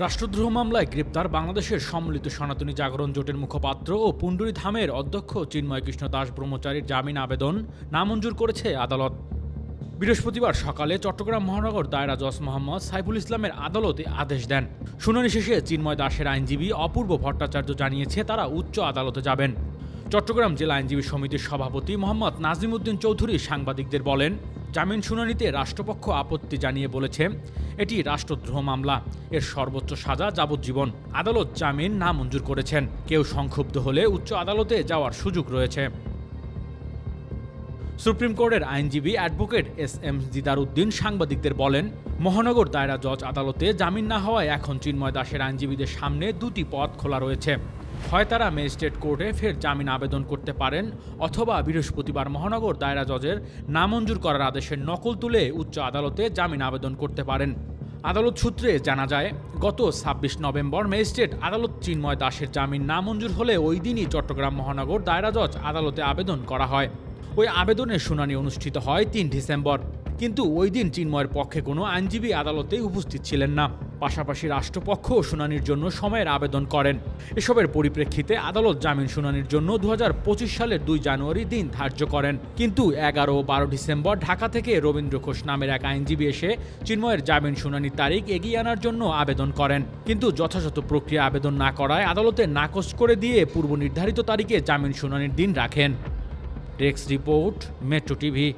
রাষ্ট্রদ্রোহ মামলায় গ্রেপ্তার বাংলাদেশের সম্মিলিত সনাতনী জাগরণ জোটের মুখপাত্র ও পুণ্ডরী ধামের অধ্যক্ষ চিন্ময় কৃষ্ণ দাস ব্রহ্মচারীর জামিন আবেদন নামঞ্জুর করেছে আদালত। বৃহস্পতিবার সকালে চট্টগ্রাম মহানগর দায়রা জজ মোহাম্মদ সাইফুল ইসলামের আদালতে আদেশ দেন। শুনানি শেষে চিন্ময় দাসের আইনজীবী অপূর্ব ভট্টাচার্য জানিয়েছে তারা উচ্চ আদালতে যাবেন। চট্টগ্রাম জেলা আইনজীবী সমিতির সভাপতি মোহাম্মদ নাজিমউদ্দিন চৌধুরী সাংবাদিকদের বলেন, জামিন শুনানিতে রাষ্ট্রপক্ষ আপত্তি জানিয়ে বলেছে এটি রাষ্ট্রদ্রোহ মামলা, এর সর্বোচ্চ সাজা যাবজ্জীবন। আদালত জামিন নামঞ্জুর করেছেন। কেউ সংক্ষুব্ধ হলে উচ্চ আদালতে যাওয়ার সুযোগ রয়েছে। সুপ্রিম কোর্টের আইনজীবী অ্যাডভোকেট এস.এম. দিদার উদ্দিন সাংবাদিকদের বলেন, মহানগর দায়রা জজ আদালতে জামিন না হওয়ায় এখন চিন্ময় দাসের আইনজীবীদের সামনে দুটি পথ খোলা রয়েছে। হয় তারা ম্যাজিস্ট্রেট কোর্টে ফের জামিন আবেদন করতে পারেন, অথবা বৃহস্পতিবার মহানগর দায়রা জজের নামঞ্জুর করার আদেশের নকল তুলে উচ্চ আদালতে জামিন আবেদন করতে পারেন। আদালত সূত্রে জানা যায়, গত ২৬ নভেম্বর ম্যাজিস্ট্রেট আদালত চিন্ময় দাসের জামিন নামঞ্জুর হলে ওই দিনই চট্টগ্রাম মহানগর দায়রা জজ আদালতে আবেদন করা হয়। ওই আবেদনের শুনানি অনুষ্ঠিত হয় ৩ ডিসেম্বর। কিন্তু ওই দিন চিন্ময়ের পক্ষে কোনো আইনজীবী আদালতে উপস্থিত ছিলেন না। পাশাপাশি রাষ্ট্রপক্ষ শুনানির জন্য সময়ের আবেদন করেন। এসবের পরিপ্রেক্ষিতে আদালত জামিন শুনানির জন্য ২০২৫ সালের ২ জানুয়ারি দিন ধার্য করেন। কিন্তু ১১ ও ১২ ডিসেম্বর ঢাকা থেকে রবীন্দ্র ঘোষ নামের এক আইনজীবী এসে চিন্ময়ের জামিন শুনানির তারিখ এগিয়ে আনার জন্য আবেদন করেন। কিন্তু যথাযথ প্রক্রিয়া আবেদন না করায় আদালতে নাকচ করে দিয়ে পূর্ব নির্ধারিত তারিখে জামিন শুনানির দিন রাখেন। Desk report, metro TV.